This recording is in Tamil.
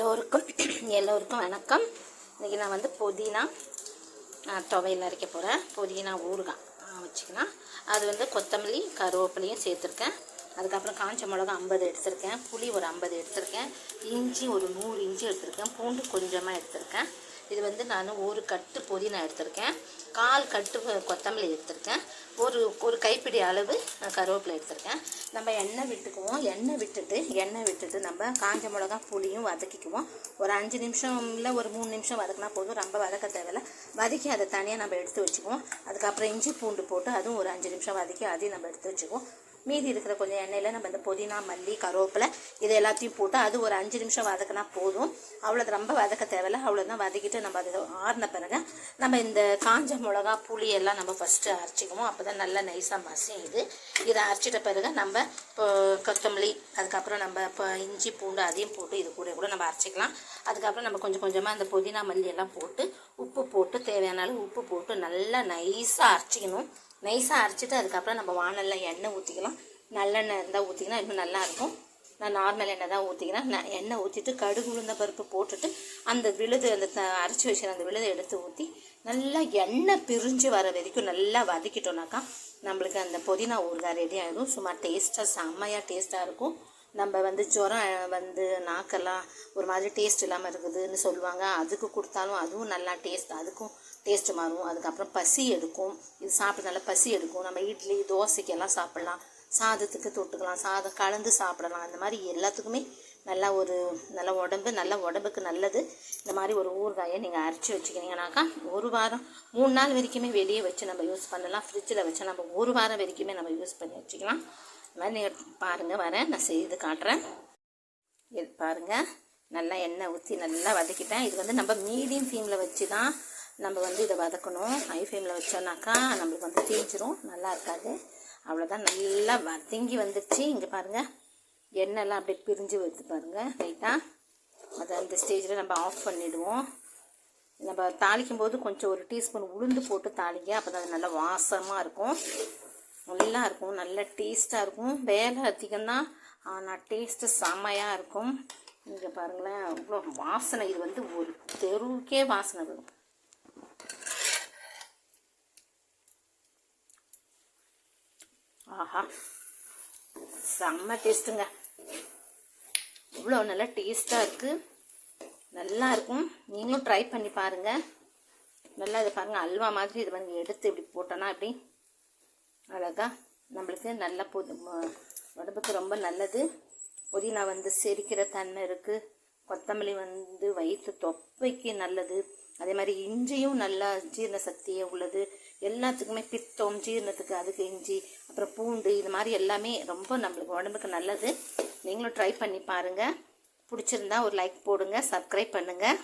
எல்லோருக்கும் வணக்கம். இன்றைக்கி நான் வந்து புதினா துவையல் அரைக்க போகிறேன். புதினா ஊறுகாய் வச்சுக்கலாம். அது வந்து கொத்தமல்லி கருவேப்பிலையும் சேர்த்துருக்கேன். அதுக்கப்புறம் காஞ்ச மிளகா 50 எடுத்திருக்கேன். புளி ஒரு 50 எடுத்திருக்கேன். இஞ்சி ஒரு 100 இஞ்சி எடுத்திருக்கேன். பூண்டு கொஞ்சமாக எடுத்திருக்கேன். இது வந்து நான் ஒரு கட்டு புதினா எடுத்திருக்கேன். 1/4 கட்டு கொத்தமல்லி எடுத்திருக்கேன். ஒரு கைப்பிடி அளவு கருவேப்பிலை எடுத்திருக்கேன். நம்ம எண்ணெய் விட்டுட்டு நம்ம காஞ்ச மிளகா புளியும் வதக்கிக்குவோம். ஒரு 5 நிமிஷம் இல்லை ஒரு 3 நிமிஷம் வதக்கினா போதும். ரொம்ப வதக்க தேவையில்லை. வதக்கி அதை தனியாக நம்ம எடுத்து வச்சுக்குவோம். அதுக்கப்புறம் இஞ்சி பூண்டு போட்டு அதுவும் ஒரு 5 நிமிஷம் வதக்கி அதையும் நம்ம எடுத்து வச்சுக்குவோம். மீதி இருக்கிற கொஞ்சம் எண்ணெயில் நம்ம இந்த புதினா மல்லி கருவேப்பிலை இது எல்லாத்தையும் போட்டு அது ஒரு 5 நிமிஷம் வதக்கினா போதும். அவ்வளோது ரொம்ப வதக்க தேவையில்லை. அவ்வளோதான். வதக்கிட்டு நம்ம அது ஆறின பிறகு நம்ம இந்த காஞ்ச மிளகா புளி எல்லாம் நம்ம ஃபஸ்ட்டு அரைச்சிக்குவோம். அப்போ தான் நல்லா நைஸாக மசியுது. இதை அரைச்சிட்ட பிறகு நம்ம இப்போ கொத்தமல்லி அதுக்கப்புறம் நம்ம இப்போ இஞ்சி பூண்டு அதையும் போட்டு இது கூட நம்ம அரைச்சிக்கலாம். அதுக்கப்புறம் நம்ம கொஞ்சம் கொஞ்சமாக அந்த புதினா மல்லி எல்லாம் போட்டு உப்பு போட்டு தேவையான அளவு உப்பு போட்டு நல்லா நைஸாக அரைச்சிக்கணும். நைஸாக அரைச்சிட்டு அதுக்கப்புறம் நம்ம வானலில் எண்ணெய் ஊற்றிக்கலாம். நல்லெண்ணெய் இருந்தால் ஊற்றிக்கலாம், இன்னும் நல்லாயிருக்கும். நான் நார்மல் எண்ணெய் தான் ஊற்றிக்கிறேன். எண்ணெய் ஊற்றிட்டு கடுகு உளுந்த பருப்பு போட்டுட்டு அந்த விழுது அந்த அரைச்சி வச்சுருந்த அந்த விழுதை எடுத்து ஊற்றி நல்லா எண்ணெய் பிரிஞ்சு வர வரைக்கும் நல்லா வதக்கிட்டோம்னாக்கா நம்மளுக்கு அந்த புதினா ஊறுகாய் ரெடி ஆகிடும். சும்மா டேஸ்ட்டாக செம்மையாக டேஸ்ட்டாக இருக்கும். நம்ம வந்து ஜுரம் வந்து நாக்கெல்லாம் ஒரு மாதிரி டேஸ்ட் இல்லாமல் இருக்குதுன்னு சொல்லுவாங்க. அதுக்கு கொடுத்தாலும் அதுவும் நல்லா அதுக்கும் டேஸ்ட்டு மாறும். அதுக்கப்புறம் பசி எடுக்கும். இது சாப்பிட நல்லா பசி எடுக்கும். நம்ம இட்லி தோசைக்கெல்லாம் சாப்பிட்லாம். சாதத்துக்கு தொட்டுக்கலாம். சாதம் கலந்து சாப்பிடலாம். அந்த மாதிரி எல்லாத்துக்குமே நல்ல உடம்புக்கு நல்லது. இந்த மாதிரி ஒரு ஊறுகாயை நீங்கள் அரைச்சி வச்சுக்கினீங்கன்னாக்கா ஒரு வாரம் 3 நாள் வரைக்குமே வெளியே வச்சு நம்ம யூஸ் பண்ணலாம். ஃப்ரிட்ஜில் வச்சு நம்ம ஒரு வாரம் வரைக்குமே நம்ம யூஸ் பண்ணி வச்சுக்கலாம். இந்த மாதிரி நீங்கள் பாருங்கள், நான் செய்து காட்டுறேன். இது பாருங்கள், நல்லா எண்ணெய் ஊற்றி நல்லா வதக்கிட்டேன். இது வந்து நம்ம மீடியம் ஃப்ளேமில் வச்சு தான் நம்ம வந்து இதை வதக்கணும். ஹை ஃப்ளேமில் வச்சோன்னாக்கா நம்மளுக்கு வந்து தீஞ்சிரும், நல்லா இருக்காது. அவ்வளோதான். நல்லா வதங்கி வந்துடுச்சு. இங்கே பாருங்கள், எண்ணெய்லாம் அப்படியே பிரிஞ்சு வருது பாருங்கள் ரைட்டாக. அதை அந்த ஸ்டேஜில் நம்ம ஆஃப் பண்ணிவிடுவோம். நம்ம தாளிக்கும் போது கொஞ்சம் ஒரு டீஸ்பூன் உளுந்து போட்டு தாளிங்க. அப்போ தான் அது நல்லா வாசமாக இருக்கும், நல்லா இருக்கும், நல்ல டேஸ்ட்டாக இருக்கும். வேலை அதிகம்தான், ஆனால் டேஸ்ட்டு செம்மையாக இருக்கும். இங்கே பாருங்களேன், அவ்வளோ வாசனை. இது வந்து ஒரு தெருவுக்கே வாசனை வரும். ஆஹா, செம்ம டேஸ்ட்டுங்க. இவ்வளோ நல்லா டேஸ்ட்டாக இருக்குது, நல்லா இருக்கும். நீங்களும் ட்ரை பண்ணி பாருங்கள். நல்லா இது பாருங்கள், அல்வா மாதிரி இது வந்து எடுத்து இப்படி போட்டோன்னா இப்படி அழகா நம்மளுக்கு நல்ல உடம்புக்கு ரொம்ப நல்லது. புதினா வந்து செரிக்கிற தன்மை இருக்குது. கொத்தமல்லி வந்து வயிற்று தொப்பைக்கு நல்லது. அதே மாதிரி இஞ்சியும் நல்லா ஜீரண சக்தியே உள்ளது. எல்லாத்துக்குமே பித்தம் ஜீரணத்துக்கு அதுக்கு இஞ்சி, அப்புறம் பூண்டு, இது மாதிரி எல்லாமே ரொம்ப நம்மளுக்கு உடம்புக்கு நல்லது. நீங்களும் ட்ரை பண்ணி பாருங்கள். பிடிச்சிருந்தா ஒரு லைக் போடுங்க, சப்ஸ்கிரைப் பண்ணுங்கள்.